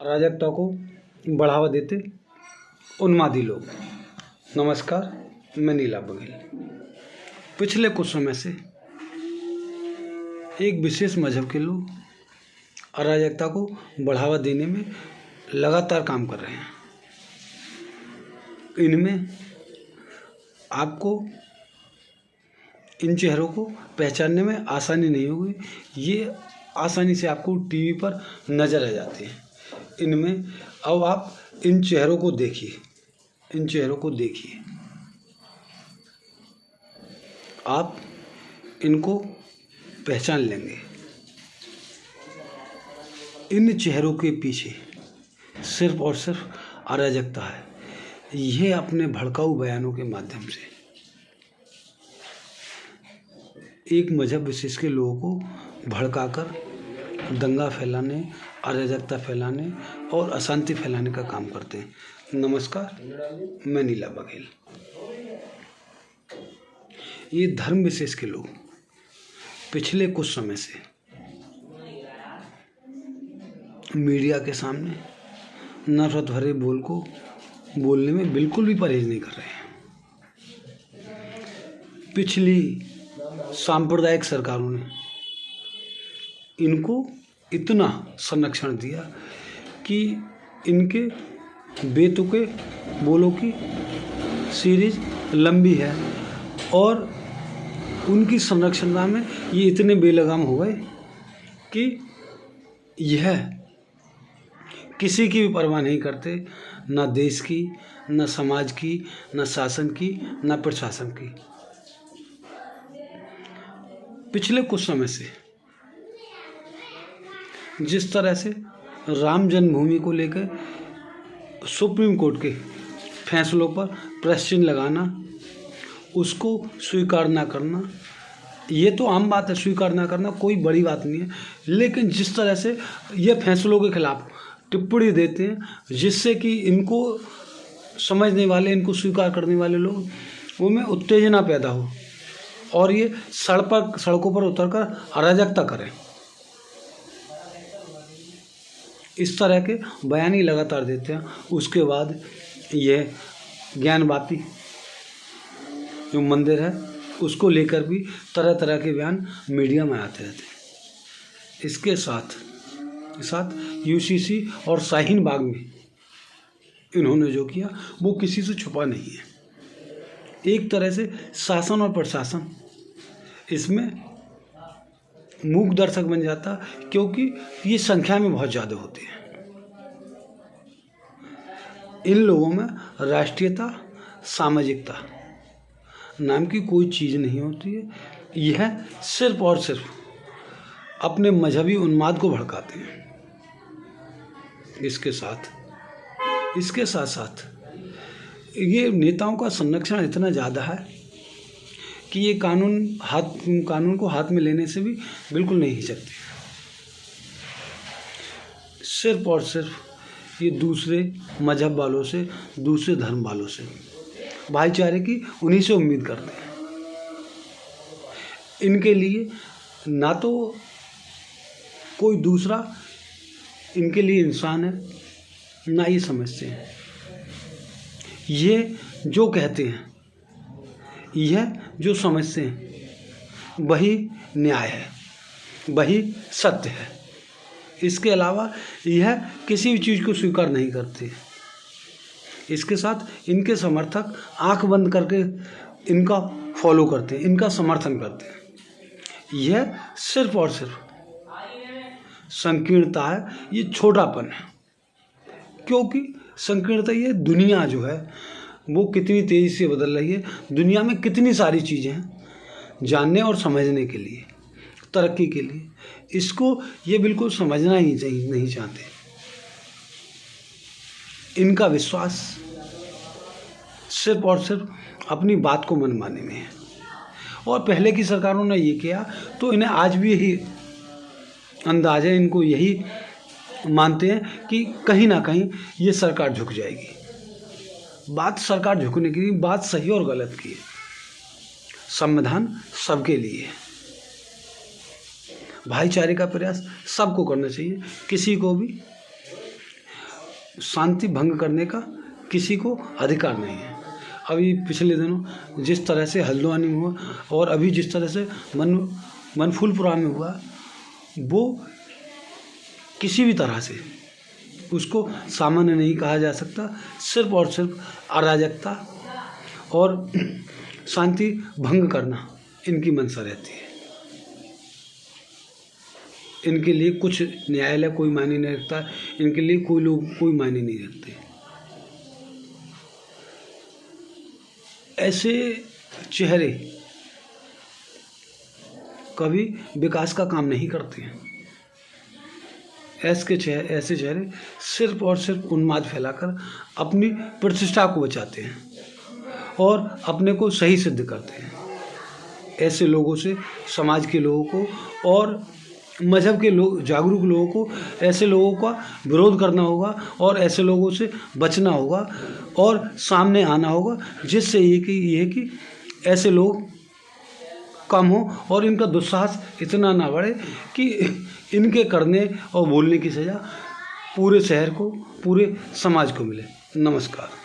अराजकता को बढ़ावा देते उन्मादी लोग। नमस्कार, मैं नीला बघेल। पिछले कुछ समय से एक विशेष मजहब के लोग अराजकता को बढ़ावा देने में लगातार काम कर रहे हैं। इनमें आपको इन चेहरों को पहचानने में आसानी नहीं होगी। ये आसानी से आपको टीवी पर नज़र आ जाते हैं। इनमें अब आप इन चेहरों को देखिए, इन चेहरों को देखिए, आप इनको पहचान लेंगे। इन चेहरों के पीछे सिर्फ और सिर्फ अराजकता है। यह अपने भड़काऊ बयानों के माध्यम से एक मजहब विशेष के लोगों को भड़काकर दंगा फैलाने, अराजकता फैलाने और अशांति फैलाने का काम करते हैं। नमस्कार, मैं नीला बघेल। ये धर्म विशेष के लोग पिछले कुछ समय से मीडिया के सामने नफरत भरे बोलने में बिल्कुल भी परहेज नहीं कर रहे हैं। पिछली सांप्रदायिक सरकारों ने इनको इतना संरक्षण दिया कि इनके बेतुके बोलों की सीरीज लंबी है और उनकी संरक्षणता में ये इतने बेलगाम हो गए कि यह किसी की भी परवाह नहीं करते, ना देश की, ना समाज की, ना शासन की, ना प्रशासन की। पिछले कुछ समय से जिस तरह से राम जन्मभूमि को लेकर सुप्रीम कोर्ट के फैसलों पर प्रश्न लगाना, उसको स्वीकार ना करना, ये तो आम बात है। स्वीकार ना करना कोई बड़ी बात नहीं है, लेकिन जिस तरह से ये फैसलों के खिलाफ टिप्पणी देते हैं, जिससे कि इनको समझने वाले, इनको स्वीकार करने वाले लोग उनमें उत्तेजना पैदा हो और ये सड़कों पर उतरकर अराजकता करें, इस तरह के बयान ही लगातार देते हैं। उसके बाद यह ज्ञानवापी जो मंदिर है उसको लेकर भी तरह तरह के बयान मीडिया में आते रहते हैं। इसके साथ यूसीसी और शाहीन बाग में इन्होंने जो किया वो किसी से छुपा नहीं है। एक तरह से शासन और प्रशासन इसमें मूक दर्शक बन जाता, क्योंकि ये संख्या में बहुत ज़्यादा होती है। इन लोगों में राष्ट्रीयता, सामाजिकता नाम की कोई चीज़ नहीं होती है। यह सिर्फ और सिर्फ अपने मजहबी उन्माद को भड़काते हैं। इसके साथ साथ ये नेताओं का संरक्षण इतना ज़्यादा है कि ये कानून को हाथ में लेने से भी बिल्कुल नहीं हिचकते। सिर्फ और सिर्फ ये दूसरे मजहब वालों से, दूसरे धर्म वालों से भाईचारे की उन्हीं से उम्मीद करते हैं। इनके लिए ना तो कोई दूसरा इनके लिए इंसान है, ना ये समझते हैं। ये जो कहते हैं, यह जो समझते हैं, वही न्याय है, वही सत्य है। इसके अलावा यह किसी भी चीज़ को स्वीकार नहीं करते। इसके साथ इनके समर्थक आंख बंद करके इनका फॉलो करते हैं, इनका समर्थन करते हैं। यह सिर्फ और सिर्फ संकीर्णता है, ये छोटापन है। क्योंकि संकीर्णता, ये दुनिया जो है वो कितनी तेज़ी से बदल रही है। दुनिया में कितनी सारी चीज़ें हैं जानने और समझने के लिए, तरक्की के लिए। इसको ये बिल्कुल समझना ही नहीं चाहते। इनका विश्वास सिर्फ और सिर्फ अपनी बात को मनवाने में है। और पहले की सरकारों ने ये किया तो इन्हें आज भी यही अंदाज़ है, इनको यही मानते हैं कि कहीं ना कहीं ये सरकार झुक जाएगी। बात सरकार झुकने की नहीं, बात सही और गलत की है। संविधान सबके लिए है। भाईचारे का प्रयास सबको करना चाहिए, किसी को भी शांति भंग करने का किसी को अधिकार नहीं है। अभी पिछले दिनों जिस तरह से हल्द्वानी में हुआ और अभी जिस तरह से मनफूलपुरा में हुआ, वो किसी भी तरह से उसको सामान्य नहीं कहा जा सकता। सिर्फ और सिर्फ अराजकता और शांति भंग करना इनकी मंशा रहती है। इनके लिए कुछ न्यायालय कोई मायने नहीं रखता, इनके लिए कोई लोग कोई मायने नहीं रखते। ऐसे चेहरे कभी विकास का काम नहीं करते हैं। ऐसे चेहरे सिर्फ और सिर्फ उन्माद फैलाकर अपनी प्रतिष्ठा को बचाते हैं और अपने को सही सिद्ध करते हैं। ऐसे लोगों से समाज के लोगों को और मजहब के लोग, जागरूक लोगों को, ऐसे लोगों का विरोध करना होगा और ऐसे लोगों से बचना होगा और सामने आना होगा, जिससे ये कि ऐसे लोग कम हो और इनका दुस्साहस इतना ना बढ़े कि इनके करने और बोलने की सज़ा पूरे शहर को, पूरे समाज को मिले। नमस्कार।